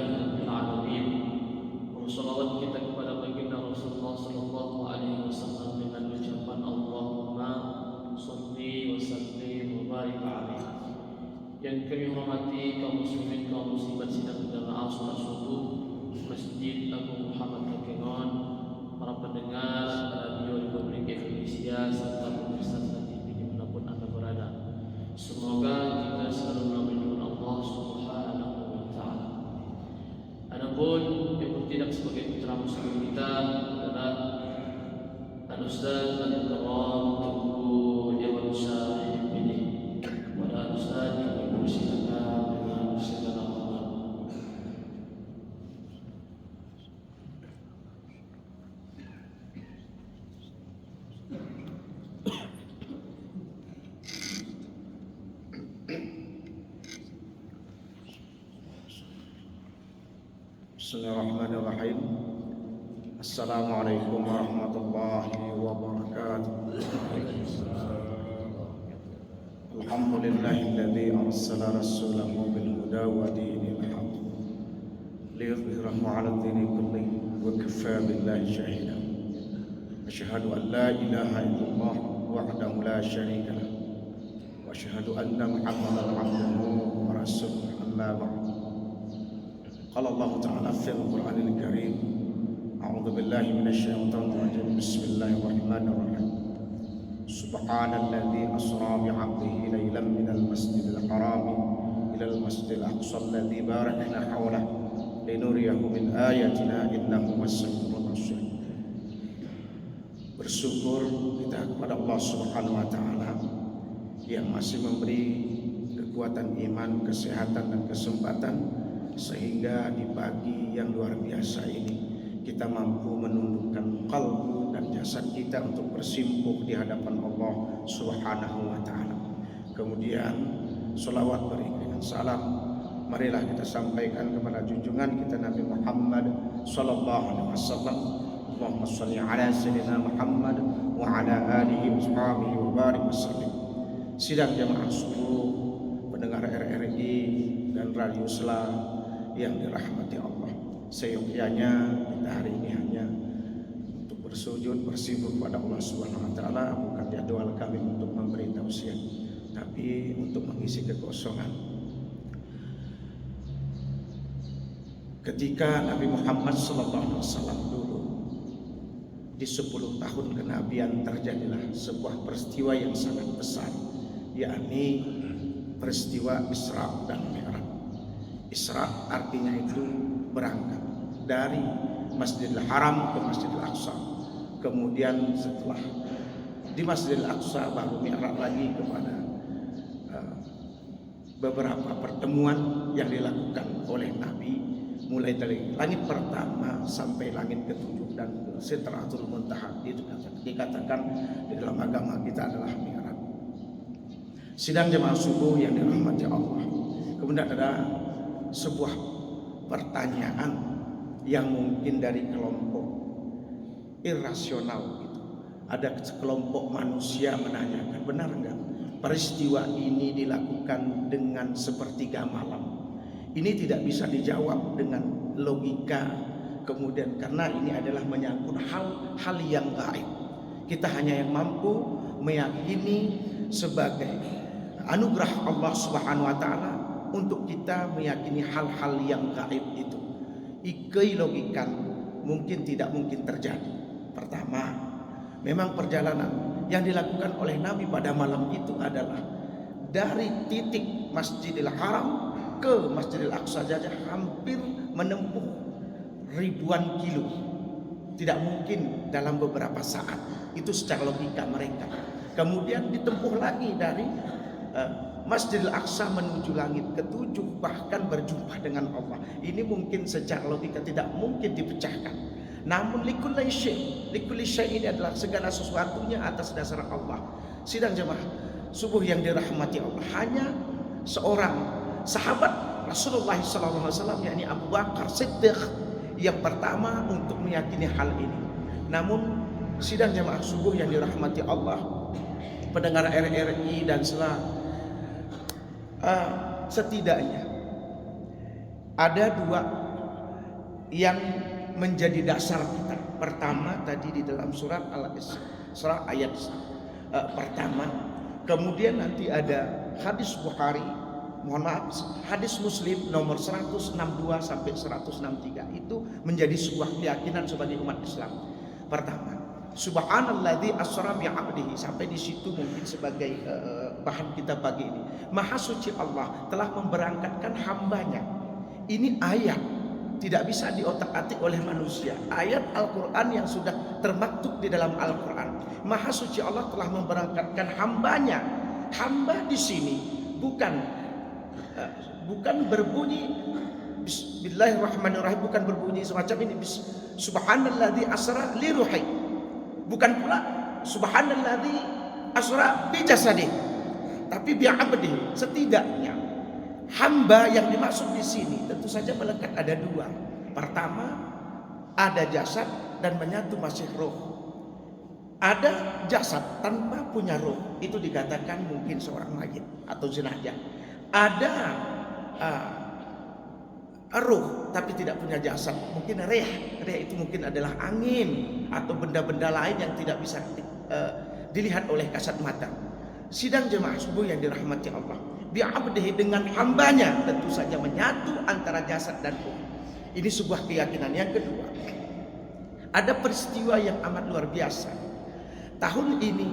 Rabbil Alamin. Wassalawat kita kepada baginda Rasulullah sallallahu alaihi wasallam dengan ucapan Allahumma shalli wa sallim wa barik alaihi. Yang kami hormati kaum muslimin kaum muslimat sidang jamaah salat subuh Masjid Abu Muhammad Kakengon, para pendengar Radio Republik Indonesia serta pemirsa TV dimanapun Anda berada. Semoga kita selalu melindungi Allah Subhanahu wa taala. Adapun yang bertindak sebagai putra muslim kita adalah Al-Ustaz Al-Karam Tengku Dewan Syarif ini. Kepada Al-Ustaz kami persilakan dengan segala hormat. Bismillahirrahmanirrahim. Assalamualaikum warahmatullahi wabarakatuh. Alhamdulillahilladzi arsala rasulahu bil huda wa dinil haqq liyudhhirahu 'ala ad-dini kullihi wa kafaa billahi shahida. Asyhadu an la ilaha illallah wahdahu la syarika lah wa asyhadu anna Muhammadan 'abduhu wa rasuluhu. Amma ba'd. قال الله تعالى في القرآن الكريم أعوذ بالله من الشيطان الرجيم بسم الله الرحمن الرحيم سبحان الذي أسرى بعبده ليلا من المسجد الحرام إلى المسجد الأقصى الذي باركنا حوله لنريه من آياتنا إنه هو السميع البصير. Bersyukur kita kepada Allah Subhanahu wa taala yang masih memberi kekuatan iman, kesehatan dan kesempatan sehingga di pagi yang luar biasa ini kita mampu menundukkan kalbu dan jasad kita untuk bersimpuh di hadapan Allah Subhanahu wa taala. Kemudian selawat beriringan salam marilah kita sampaikan kepada junjungan kita Nabi Muhammad sallallahu alaihi wasallam. Allahumma shalli ala sayyidina Muhammad wa ala alihi washabihi wa barik wasallim. Sidang jamaah subuh, pendengar RRI dan Radio Selah yang dirahmati Allah, seyogyanya kita hari ini hanya untuk bersujud bersibuk pada Allah Subhanahu wa taala, bukan jadwal kami untuk memberi tausiah, tapi untuk mengisi kekosongan. Ketika Nabi Muhammad SAW dulu di 10 tahun kenabian terjadilah sebuah peristiwa yang sangat besar, yakni peristiwa Isra dan Mi'raj. Isra artinya itu berangkat dari Masjidil Haram ke Masjidil Aqsa. Kemudian setelah di Masjidil Aqsa baru Mi'raj lagi kepada beberapa pertemuan yang dilakukan oleh Nabi, mulai dari langit pertama sampai langit ketujuh dan Sidratul Muntaha. Itu dikatakan di dalam agama kita adalah Mi'raj. Sidang jemaah subuh yang dirahmati Allah. Kemudian ada sebuah pertanyaan yang mungkin dari kelompok irasional gitu. Ada sekelompok manusia menanyakan, benar enggak peristiwa ini dilakukan dengan sepertiga malam? Ini tidak bisa dijawab dengan logika, kemudian karena ini adalah menyangkut hal yang gaib. Kita hanya yang mampu meyakini sebagai anugerah Allah Subhanahu wa taala untuk kita meyakini hal-hal yang gaib itu. Logikan mungkin tidak mungkin terjadi. Pertama, memang perjalanan yang dilakukan oleh Nabi pada malam itu adalah dari titik Masjidil Haram ke Masjidil Aqsa saja hampir menempuh ribuan kilo. Tidak mungkin dalam beberapa saat. Itu secara logika mereka. Kemudian ditempuh lagi dari Masjidil Aqsa menuju langit ketujuh, bahkan berjumpa dengan Allah. Ini mungkin secara logika tidak mungkin dipecahkan. Namun likulli syai' ini adalah segala sesuatunya atas dasar Allah. Sidang jemaah subuh yang dirahmati Allah, hanya seorang sahabat Rasulullah SAW, yakni Abu Bakar Siddiq, yang pertama untuk meyakini hal ini. Namun sidang jemaah subuh yang dirahmati Allah, pendengar RRI dan setidaknya ada dua yang menjadi dasar kita. Pertama tadi di dalam surat Al-Isra ayat pertama. Kemudian nanti ada hadis Bukhari, hadis Muslim nomor 162 sampai 163. Itu menjadi sebuah keyakinan sebagai umat Islam. Pertama, subhanalladzi asra bi 'abdihi, sampai di situ mungkin sebagai bahan kita pagi ini. Maha suci Allah telah memberangkatkan hambanya. Ini ayat tidak bisa diotak-atik oleh manusia. Ayat Al-Quran yang sudah termaktub di dalam Al-Quran. Maha suci Allah telah memberangkatkan hambanya. Hamba di sini bukan berbunyi Bismillahirrahmanirrahim, bukan berbunyi semacam ini, subhanalladzi asra li ruhi. Bukan pula subhanalladzi asra bi jasadi. Tapi bi 'abdihi. Setidaknya hamba yang dimaksud di sini tentu saja melekat ada dua. Pertama, ada jasad dan menyatu masih roh. Ada jasad tanpa punya roh, itu dikatakan mungkin seorang mayit atau jenazah. Ada roh tapi tidak punya jasad, mungkin reh itu mungkin adalah angin atau benda-benda lain yang tidak bisa dilihat oleh kasat mata. Sidang jemaah subuh yang dirahmati Allah, bi'abdihi, dengan hambanya tentu saja menyatu antara jasad dan roh. Ini sebuah keyakinan. Yang kedua, ada peristiwa yang amat luar biasa. Tahun ini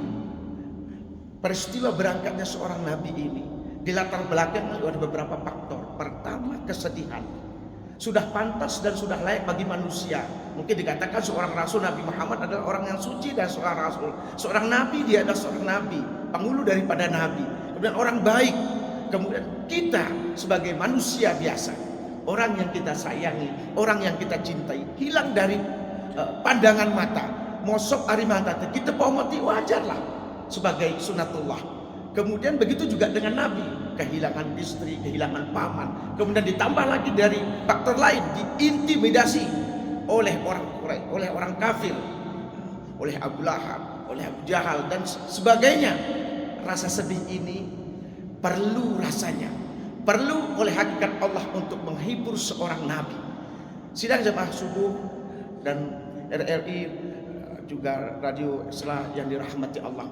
peristiwa berangkatnya seorang nabi ini dilatar belakangi oleh beberapa faktor. Pertama, kesedihan. Sudah pantas dan sudah layak bagi manusia. Mungkin dikatakan seorang rasul, Nabi Muhammad adalah orang yang suci dan seorang rasul. Seorang nabi, dia adalah seorang nabi, penghulu daripada nabi. Kemudian orang baik. Kemudian kita sebagai manusia biasa, orang yang kita sayangi, orang yang kita cintai, hilang dari pandangan mata. Mosok arimata kita pomoti, wajarlah sebagai sunatullah. Kemudian begitu juga dengan Nabi, kehilangan istri, kehilangan paman. Kemudian ditambah lagi dari faktor lain, diintimidasi oleh orang kafir, oleh Abu Lahab, oleh Abu Jahal dan sebagainya. Rasa sedih ini perlu rasanya, perlu oleh hakikat Allah untuk menghibur seorang nabi. Sidang jemaah subuh dan RRI juga Radio Isra yang dirahmati Allah.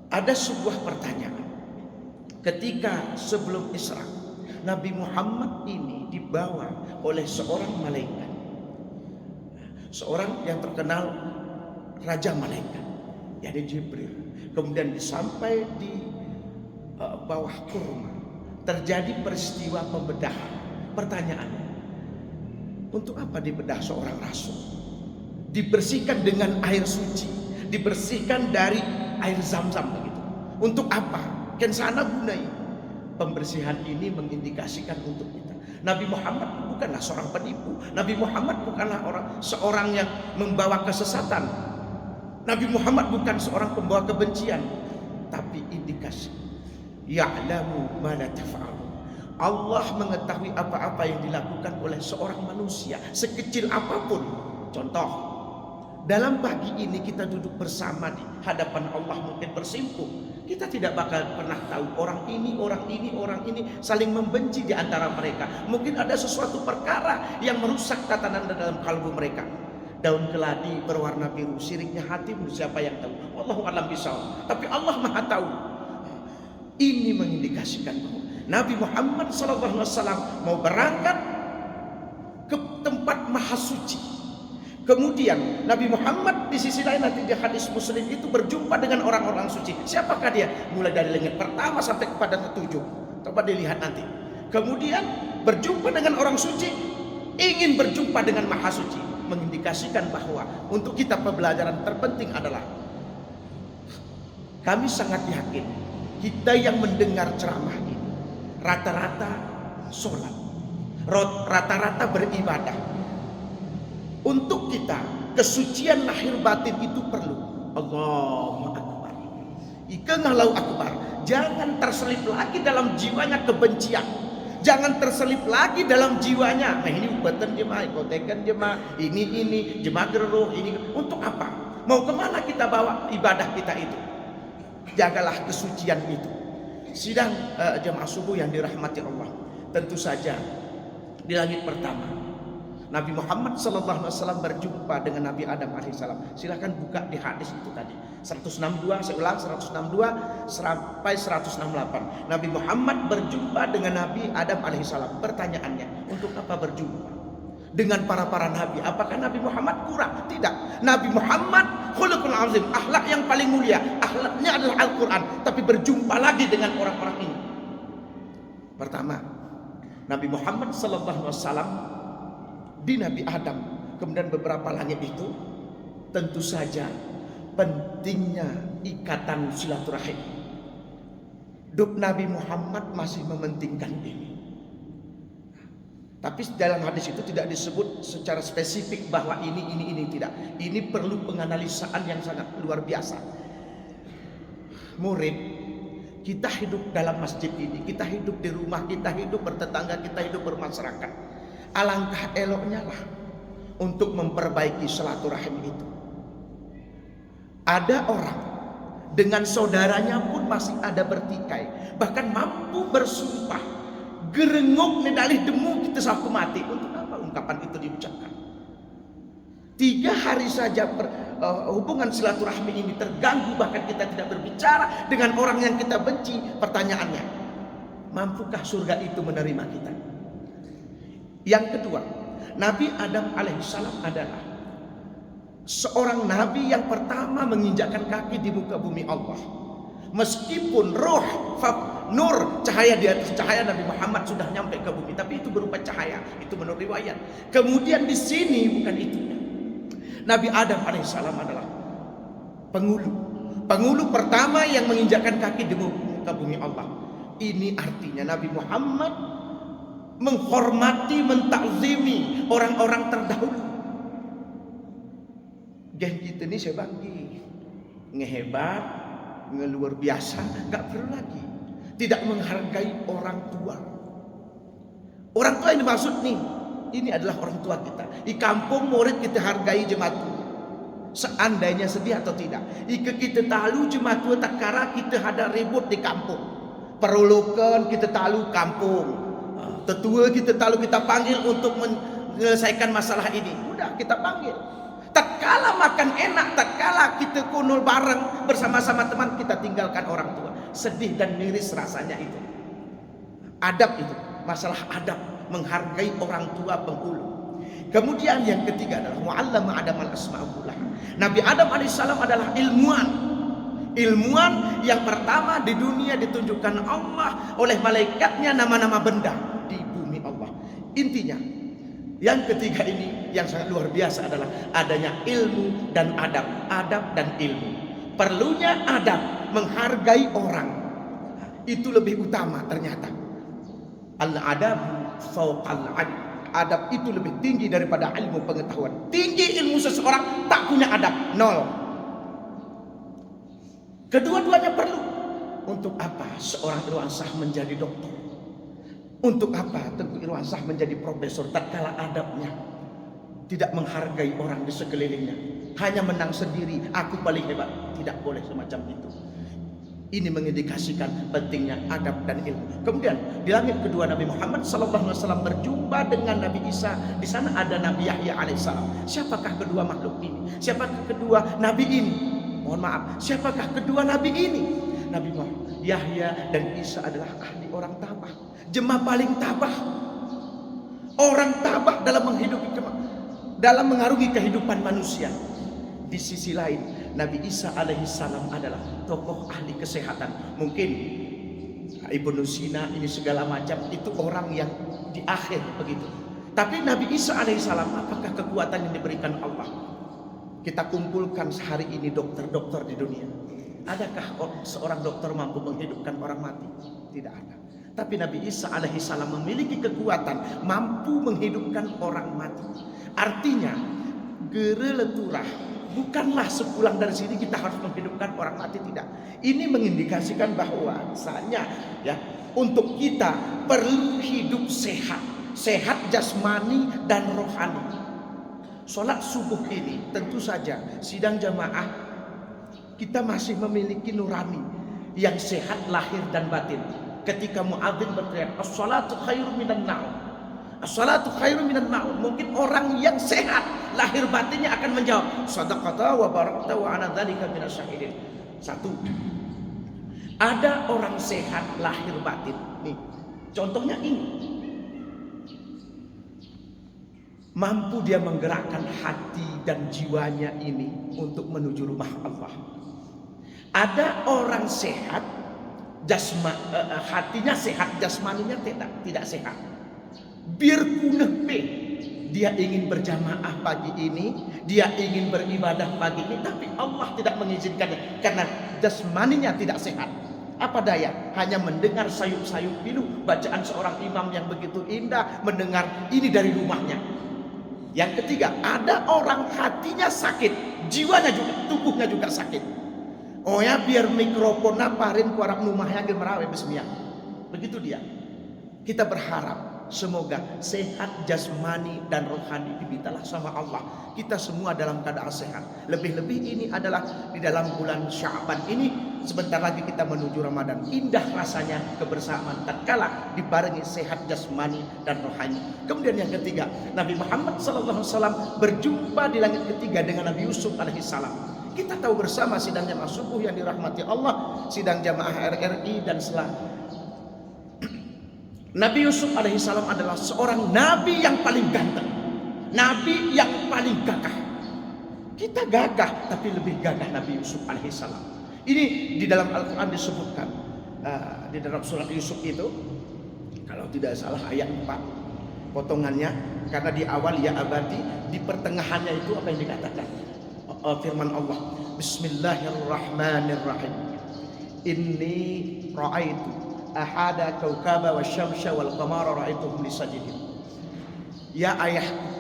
Ada sebuah pertanyaan. Ketika sebelum Isra, Nabi Muhammad ini dibawa oleh seorang malaikat, seorang yang terkenal raja malaikat, yaitu Jibril. Kemudian sampai di bawah kurma, terjadi peristiwa pembedahan. Pertanyaannya, untuk apa dibedah seorang rasul? Dibersihkan dengan air suci, dibersihkan dari air zam-zam begitu. Untuk apa? Kensana gunai. Pembersihan ini mengindikasikan untuk kita. Nabi Muhammad bukanlah seorang penipu. Nabi Muhammad bukanlah seorang yang membawa kesesatan. Nabi Muhammad bukan seorang pembawa kebencian. Tapi indikasi, ya'lamu ma la taf'alu. Allah mengetahui apa-apa yang dilakukan oleh seorang manusia, sekecil apapun. Contoh, dalam pagi ini kita duduk bersama di hadapan Allah, mungkin bersimpuh. Kita tidak bakal pernah tahu orang ini saling membenci di antara mereka. Mungkin ada sesuatu perkara yang merusak tatanan dalam kalbu mereka. Daun keladi berwarna biru, siriknya hati, siapa yang tahu? Wallahu a'lam bishawab. Tapi Allah Maha tahu. Ini mengindikasikan bahwa Nabi Muhammad SAW mau berangkat ke tempat maha suci. Kemudian Nabi Muhammad di sisi lain nanti di hadis Muslim itu berjumpa dengan orang-orang suci. Siapakah dia? Mulai dari langit pertama sampai kepada ketujuh. Coba dilihat nanti. Kemudian berjumpa dengan orang suci, ingin berjumpa dengan maha suci, mengindikasikan bahwa untuk kita pembelajaran terpenting adalah kami sangat yakin kita yang mendengar ceramah ini rata-rata sholat, rata-rata beribadah. Untuk kita kesucian lahir batin itu perlu. Allahu Akbar, Allahu Akbar. Jangan terselip lagi dalam jiwanya kebencian. Jangan terselip lagi dalam jiwanya. Nah, ini ubatan jemaah, ikotekan jemaah, ini jemaah geruh ini. Untuk apa? Mau kemana kita bawa ibadah kita itu? Jagalah kesucian itu. Sidang jemaah subuh yang dirahmati Allah. Tentu saja di langit pertama Nabi Muhammad SAW berjumpa dengan Nabi Adam alaihissalam. Silahkan buka di hadis itu tadi 162, saya ulang 162 sampai 168. Nabi Muhammad berjumpa dengan Nabi Adam alaihissalam. Pertanyaannya, untuk apa berjumpa dengan para nabi? Apakah Nabi Muhammad kurang? Tidak. Nabi Muhammad khuluqul azim, akhlak yang paling mulia, akhlaknya adalah Al-Quran. Tapi berjumpa lagi dengan orang-orang ini. Pertama, Nabi Muhammad SAW di Nabi Adam, kemudian beberapa langit itu, tentu saja pentingnya ikatan silaturahim. Nabi Muhammad masih mementingkan ini. Tapi dalam hadis itu tidak disebut secara spesifik bahwa ini tidak. Ini perlu penganalisaan yang sangat luar biasa. Murid, kita hidup dalam masjid ini, kita hidup di rumah, kita hidup bertetangga, kita hidup bermasyarakat. Alangkah eloknya lah untuk memperbaiki silaturahim itu. Ada orang dengan saudaranya pun masih ada bertikai, bahkan mampu bersumpah, gerengok nedalih demu kita saku mati. Untuk apa ungkapan itu diucapkan? 3 hari saja hubungan silaturahmi ini terganggu, bahkan kita tidak berbicara dengan orang yang kita benci. Pertanyaannya, mampukah surga itu menerima kita? Yang kedua, Nabi Adam alaihissalam adalah seorang nabi yang pertama menginjakkan kaki di muka bumi Allah. Meskipun roh, nur, cahaya di atas cahaya Nabi Muhammad sudah nyampe ke bumi, tapi itu berupa cahaya, itu menurut riwayat. Kemudian di sini bukan itu. Nabi Adam alaihissalam adalah penghulu pertama yang menginjakkan kaki di muka bumi Allah. Ini artinya Nabi Muhammad menghormati, mentakzimi orang-orang terdahulu. Geng kita ini saya bagi ngehebat, ngeluar biasa, nggak perlu lagi. Tidak menghargai orang tua. Orang tua ini maksud nih, ini adalah orang tua kita. Di kampung murid kita hargai jemaat tua. Seandainya sedih atau tidak, jika kita tahu jemaat tua tak kara kita ada ribut di kampung. Perlukan kita tahu kampung. Tetua kita tahu kita panggil untuk menyelesaikan masalah ini. Udah kita panggil. Tak kala makan enak, tak kala kita kunul bareng bersama-sama teman, kita tinggalkan orang tua. Sedih dan miris rasanya itu. Adab itu, masalah adab, menghargai orang tua penghulu. Kemudian yang ketiga adalah mu'allama Adam al-asma'ul. Nabi Adam alaihissalam adalah ilmuwan yang pertama di dunia ditunjukkan Allah oleh malaikatnya nama-nama benda di bumi Allah. Intinya, yang ketiga ini yang sangat luar biasa adalah adanya ilmu dan adab. Adab dan ilmu. Perlunya adab, menghargai orang. Itu lebih utama ternyata. Al-adab fauqal adab. Adab itu lebih tinggi daripada ilmu pengetahuan. Tinggi ilmu seseorang, tak punya adab, nol. Kedua-duanya perlu. Untuk apa seorang Irwan Shah menjadi dokter? Untuk apa tentu Irwan Shah menjadi profesor tatkala adabnya tidak menghargai orang di sekelilingnya, hanya menang sendiri, aku paling hebat. Tidak boleh semacam itu. Ini mengindikasikan pentingnya adab dan ilmu. Kemudian di langit kedua Nabi Muhammad SAW berjumpa dengan Nabi Isa. Di sana ada Nabi Yahya alaihissalam. Siapakah kedua makhluk ini? Siapakah kedua Nabi ini? Mohon maaf, siapakah kedua Nabi ini? Nabi Muhammad, Yahya dan Isa adalah ahli orang tabah, jemaah paling tabah. Orang tabah dalam menghidupi dalam mengarungi kehidupan manusia. Di sisi lain, Nabi Isa alaihissalam adalah tokoh ahli kesehatan. Mungkin Ibnu Sina ini segala macam itu orang yang di akhir begitu. Tapi Nabi Isa alaihissalam, apakah kekuatan yang diberikan Allah? Kita kumpulkan sehari ini dokter-dokter di dunia. Adakah seorang dokter mampu menghidupkan orang mati? Tidak ada. Tapi Nabi Isa alaihissalam memiliki kekuatan mampu menghidupkan orang mati. Artinya gereleturah. Bukanlah sepulang dari sini kita harus menghidupkan orang mati, tidak. Ini mengindikasikan bahwasanya ya, untuk kita perlu hidup sehat, sehat jasmani dan rohani. Sholat subuh ini tentu saja sidang jamaah kita masih memiliki nurani yang sehat lahir dan batin. Ketika muadzin berteriak as-shalatu khairum minan naum, As-salatu khairum minan naum. Mungkin orang yang sehat lahir batinnya akan menjawab, shadaqata wa barakta wa ana dzalika minasyahidin. Satu, ada orang sehat lahir batin. Nih, contohnya ini. Mampu dia menggerakkan hati dan jiwanya ini untuk menuju rumah Allah. Ada orang sehat, hatinya sehat, jasmaninya tidak sehat. Bir kunepe, dia ingin berjamaah pagi ini, dia ingin beribadah pagi ini, tapi Allah tidak mengizinkannya karena jasmaninya tidak sehat. Apa daya? Hanya mendengar sayup-sayup pilu bacaan seorang imam yang begitu indah, mendengar ini dari rumahnya. Yang ketiga, ada orang hatinya sakit, jiwanya juga, tubuhnya juga sakit. Oh ya, biar mikrofon naparin kuarap rumahnya ke merawe bismillah. Begitu dia. Kita berharap semoga sehat jasmani dan rohani dibintalah sama Allah. Kita semua dalam keadaan sehat. Lebih-lebih ini adalah di dalam bulan Sya'ban ini. Sebentar lagi kita menuju Ramadan. Indah rasanya kebersamaan tatkala dibarengi sehat jasmani dan rohani. Kemudian yang ketiga, Nabi Muhammad SAW berjumpa di langit ketiga dengan Nabi Yusuf alaihissalam. Kita tahu bersama sidang jamaah subuh yang dirahmati Allah, sidang jamaah RRI dan Nabi Yusuf alaihissalam adalah seorang nabi yang paling ganteng, nabi yang paling gagah. Kita gagah, tapi lebih gagah Nabi Yusuf alaihissalam. Ini di dalam Al-Quran disebutkan, di dalam surat Yusuf itu, kalau tidak salah ayat 4 potongannya, karena di awal ya abadi, di pertengahannya itu apa yang dikatakan? Firman Allah, Bismillahirrahmanirrahim. Inni ra'aitu ahada kaukaba wa syamsya wal qamara ra'aituhum lisajidin. Ya ayahku,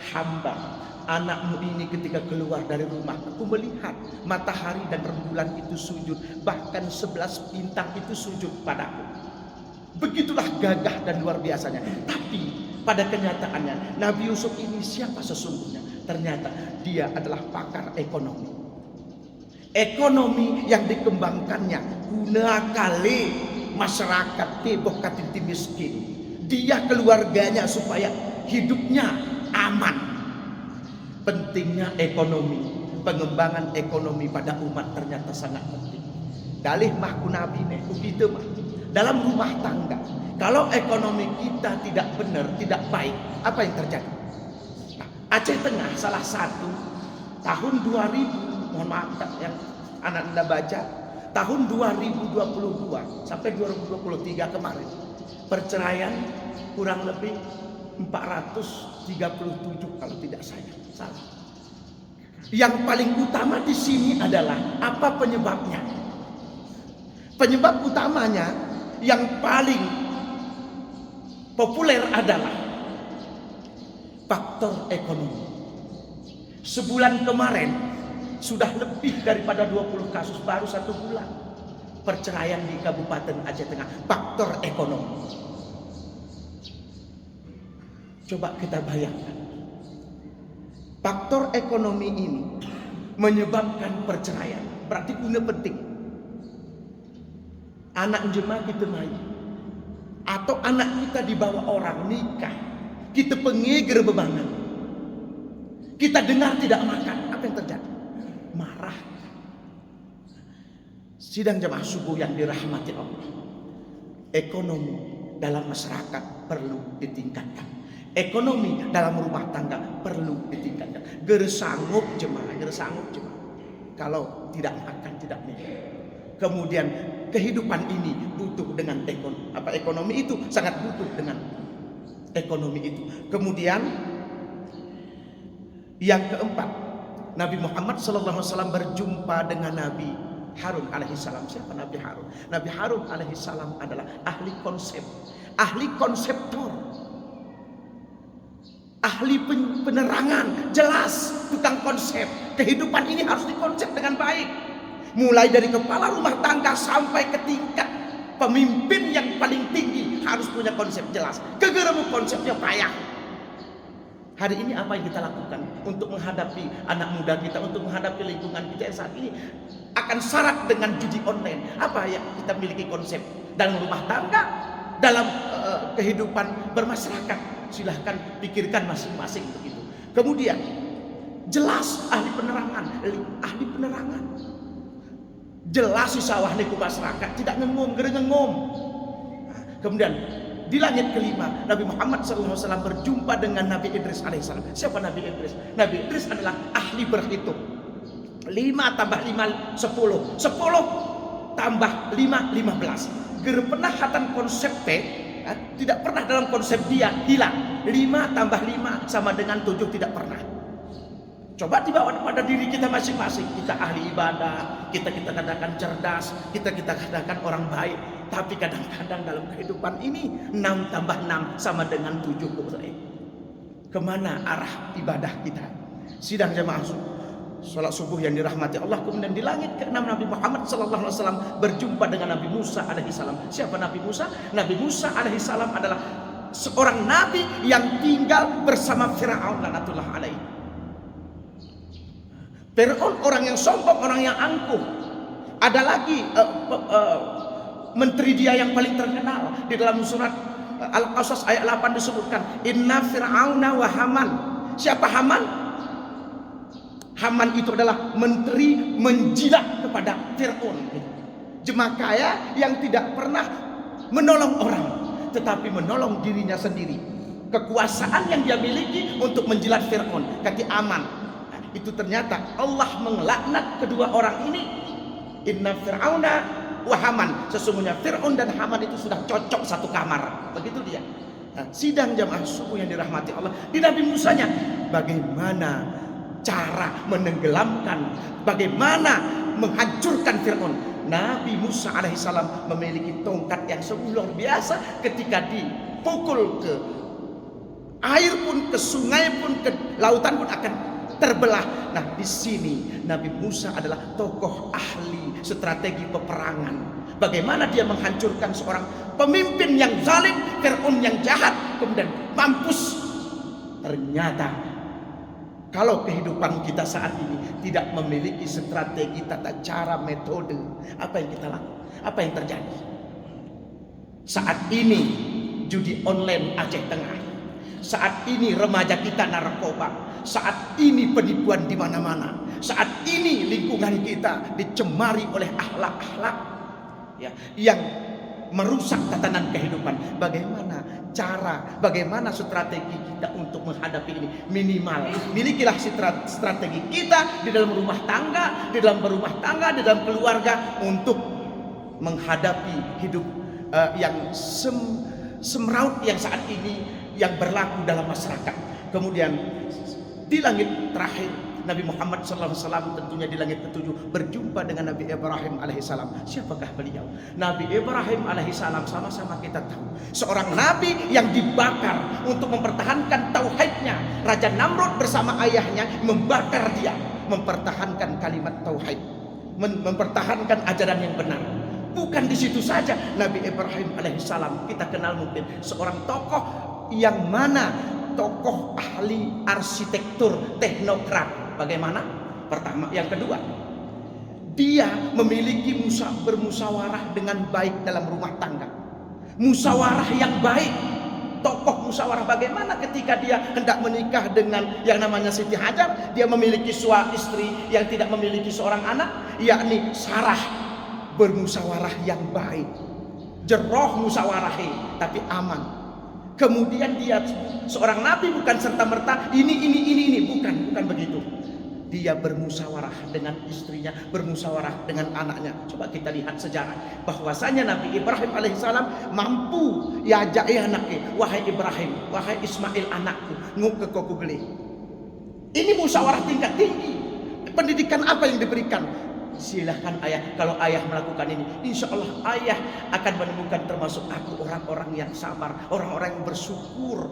hamba anakmu ini ketika keluar dari rumah, aku melihat matahari dan rembulan itu sujud, bahkan 11 bintang itu sujud padaku. Begitulah gagah dan luar biasanya. Tapi pada kenyataannya Nabi Yusuf ini siapa sesungguhnya? Ternyata dia adalah pakar ekonomi. Ekonomi yang dikembangkannya guna kali masyarakat teboh katinti miskin. Dia keluarganya supaya hidupnya aman. Pentingnya ekonomi, pengembangan ekonomi pada umat ternyata sangat penting. Dalih mahku nabi nih, kita mah dalam rumah tangga. Kalau ekonomi kita tidak benar, tidak baik, apa yang terjadi? Nah, Aceh Tengah salah satu tahun 2000, mohon maaf yang anak anda baca, tahun 2022 sampai 2023 kemarin, perceraian kurang lebih 437 kalau tidak salah. Yang paling utama di sini adalah apa penyebabnya? Penyebab utamanya yang paling populer adalah faktor ekonomi. Sebulan kemarin sudah lebih daripada 20 kasus baru 1 bulan perceraian di Kabupaten Aceh Tengah, faktor ekonomi. Coba kita bayangkan, faktor ekonomi ini menyebabkan perceraian. Berarti guna penting. Anak jemaah kita main, atau anak kita dibawa orang nikah, kita pengeger bebangan, kita dengar tidak makan, apa yang terjadi? Marah. Sidang jemaah subuh yang dirahmati Allah, ekonomi dalam masyarakat perlu ditingkatkan. Ekonomi dalam rumah tangga perlu ditingkatkan. Gersanggup jemaah. Kalau tidak makan, tidak minum. Kemudian kehidupan ini butuh dengan ekonomi itu sangat butuh dengan ekonomi itu. Kemudian yang keempat, Nabi Muhammad SAW berjumpa dengan Nabi Harun alaihissalam. Siapa Nabi Harun? Nabi Harun alaihissalam adalah ahli konsep, ahli konseptor, ahli penerangan, jelas, tukang konsep. Kehidupan ini harus dikonsep dengan baik. Mulai dari kepala rumah tangga sampai ke tingkat pemimpin yang paling tinggi harus punya konsep jelas. Kegeremu konsepnya payah. Hari ini apa yang kita lakukan untuk menghadapi anak muda kita, untuk menghadapi lingkungan kita yang saat ini akan syarat dengan judi online? Apa yang kita miliki konsep dalam rumah tangga? dalam kehidupan bermasyarakat. Silahkan pikirkan masing-masing begitu. Kemudian jelas ahli penerangan. Jelas si sawah niku masyarakat tidak ngengom, gerengengom. Kemudian di langit kelima Nabi Muhammad SAW berjumpa dengan Nabi Idris alaihissalam. Siapa Nabi Idris? Nabi Idris adalah ahli berhitung. 5 tambah 5 10, 10 tambah 5 15. Gerpenahatan konsep tidak pernah dalam konsep dia hilang. 5 tambah 5 sama dengan 7 tidak pernah. Coba dibawa pada diri kita masing-masing. Kita ahli ibadah, kita katakan cerdas, kita katakan orang baik. Tapi kadang-kadang dalam kehidupan ini 6 tambah 6 sama dengan 7. Kemana arah ibadah kita? Sidang jamaah sholat subuh yang dirahmati Allah. Kemudian di langit ke-6 Nabi Muhammad SAW berjumpa dengan Nabi Musa alaihissalam. Siapa Nabi Musa? Nabi Musa alaihissalam adalah seorang nabi yang tinggal bersama Fir'aun laknatullah alaihi. Fir'aun orang yang sombong, orang yang angkuh. Ada lagi menteri dia yang paling terkenal di dalam surat Al-Qasas ayat 8 disebutkan inna fir'auna wa haman. Siapa Haman? Haman itu adalah menteri menjilat kepada Fir'aun. Jemaah kaya yang tidak pernah menolong orang, tetapi menolong dirinya sendiri. Kekuasaan yang dia miliki untuk menjilat Fir'aun, kaki aman. Itu ternyata Allah mengelaknat kedua orang ini. Inna fir'auna wa haman. Sesungguhnya Fir'aun dan Haman itu sudah cocok satu kamar. Begitu dia. Sidang jamaah subuh yang dirahmati Allah. Di Nabi Musanya, bagaimana cara menenggelamkan, bagaimana menghancurkan Fir'aun. Nabi Musa alaihissalam memiliki tongkat yang sungguh luar biasa. Ketika dipukul ke air pun, ke sungai pun, ke lautan pun akan terbelah. Nah, di sini Nabi Musa adalah tokoh ahli strategi peperangan. Bagaimana dia menghancurkan seorang pemimpin yang zalim, Fir'aun yang jahat, kemudian mampus. Ternyata kalau kehidupan kita saat ini tidak memiliki strategi, tata cara, metode, apa yang kita lakukan? Apa yang terjadi? Saat ini judi online Aceh Tengah. Saat ini remaja kita narkoba. Saat ini penipuan di mana-mana. Saat ini lingkungan kita dicemari oleh akhlak-akhlak ya, yang merusak tatanan kehidupan. Bagaimana cara, bagaimana strategi kita untuk menghadapi ini? Minimal milikilah strategi kita di dalam rumah tangga, di dalam berumah tangga, di dalam keluarga untuk menghadapi hidup yang semraut yang saat ini yang berlaku dalam masyarakat. Kemudian di langit terakhir Nabi Muhammad SAW tentunya di langit ke-7 berjumpa dengan Nabi Ibrahim alaihissalam. Siapakah beliau? Nabi Ibrahim alaihissalam sama-sama kita tahu seorang nabi yang dibakar untuk mempertahankan tauhidnya. Raja Namrud bersama ayahnya membakar dia, mempertahankan kalimat tauhid, mempertahankan ajaran yang benar. Bukan di situ saja, Nabi Ibrahim alaihissalam kita kenal mungkin seorang tokoh yang mana tokoh ahli arsitektur, teknokrat. Bagaimana? Pertama, yang kedua, dia memiliki bermusyawarah dengan baik dalam rumah tangga. Musyawarah yang baik. Tokoh musyawarah bagaimana ketika dia hendak menikah dengan yang namanya Siti Hajar, dia memiliki istri yang tidak memiliki seorang anak, yakni Sarah. Bermusyawarah yang baik. Jeroh musyawarahi, tapi aman. Kemudian dia seorang nabi bukan serta-merta ini bukan begitu. Dia bermusyawarah dengan istrinya, bermusyawarah dengan anaknya. Coba kita lihat sejarah bahwasanya Nabi Ibrahim alaihissalam mampu ya anaknya, wahai Ibrahim, wahai Ismail anakku, nguk ke koku geli. Ini musyawarah tingkat tinggi. Pendidikan apa yang diberikan? Silahkan ayah, kalau ayah melakukan ini, insya Allah ayah akan menemukan termasuk aku orang-orang yang sabar, orang-orang yang bersyukur.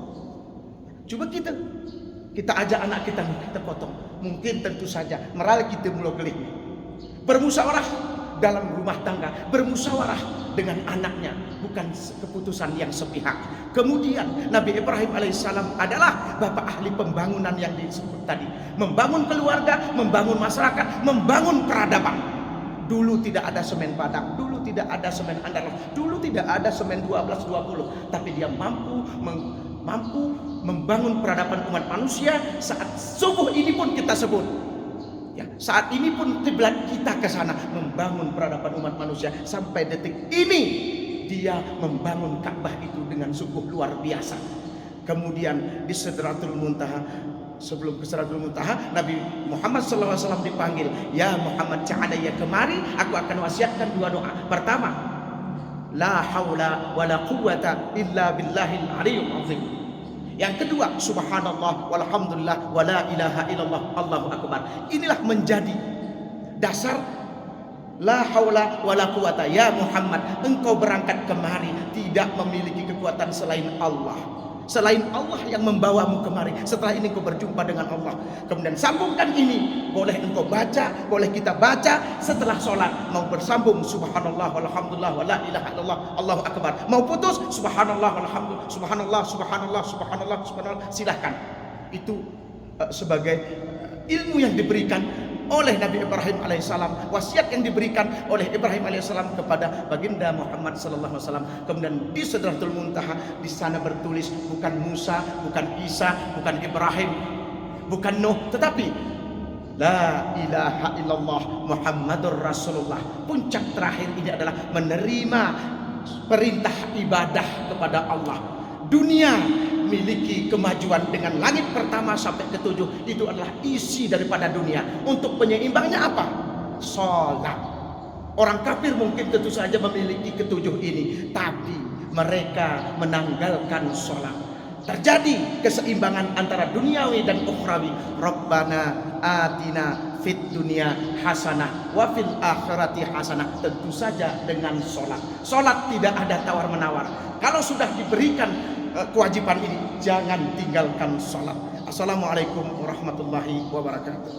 Coba kita ajak anak kita potong, mungkin tentu saja meral kita mulai gelik. Bermusyawarah dalam rumah tangga, bermusyawarah dengan anaknya, bukan keputusan yang sepihak. Kemudian Nabi Ibrahim alaihissalam adalah bapak ahli pembangunan yang disebut tadi, membangun keluarga, membangun masyarakat, membangun peradaban. Dulu tidak ada semen padang, dulu tidak tidak ada semen andalas, dulu tidak ada semen 12-20, tapi dia mampu membangun peradaban umat manusia. Saat subuh ini pun kita sebut, ya, saat ini pun kiblat kita ke sana, membangun peradaban umat manusia. Sampai detik ini dia membangun Ka'bah itu dengan sungguh luar biasa. Kemudian di Sidratul Muntaha, sebelum ke Sidratul Muntaha, Nabi Muhammad SAW dipanggil, ya Muhammad ca'adaya, kemari aku akan wasiatkan dua doa. Pertama, la haula wala quwwata illa billahil aliyyil azim. Yang kedua, subhanallah walhamdulillah wala ilaha illallah Allahu akbar. Inilah menjadi dasar la haula wala quwwata. Ya Muhammad, engkau berangkat kemari tidak memiliki kekuatan selain Allah. Selain Allah yang membawamu kemari. Setelah ini engkau berjumpa dengan Allah. Kemudian sambungkan ini. Boleh engkau baca, boleh kita baca setelah sholat. Mau bersambung subhanallah walhamdulillah wala ilaha illallah Allahu akbar. Mau putus subhanallah walhamdulillah subhanallah subhanallah subhanallah subhanallah. Silahkan. Itu sebagai ilmu yang diberikan oleh Nabi Ibrahim alaihissalam, wasiat yang diberikan oleh Ibrahim alaihissalam kepada baginda Muhammad sallallahu alaihi wasallam. Kemudian di Sidratul Muntaha, di sana bertulis bukan Musa, bukan Isa, bukan Ibrahim, bukan Nuh, tetapi la ilaha illallah Muhammadur Rasulullah. Puncak terakhir ini adalah menerima perintah ibadah kepada Allah. Dunia miliki kemajuan dengan langit pertama sampai ke-7, itu adalah isi daripada dunia. Untuk penyeimbangnya apa? Sholat. Orang kafir mungkin tentu saja memiliki ke-7 ini, tapi mereka menanggalkan sholat. Terjadi keseimbangan antara duniawi dan ukhrawi. Rabbana atina fid dunya hasanah wa fil akhirati hasanah. Tentu saja dengan sholat. Sholat tidak ada tawar menawar. Kalau sudah diberikan kewajiban ini, jangan tinggalkan sholat. Assalamualaikum warahmatullahi wabarakatuh.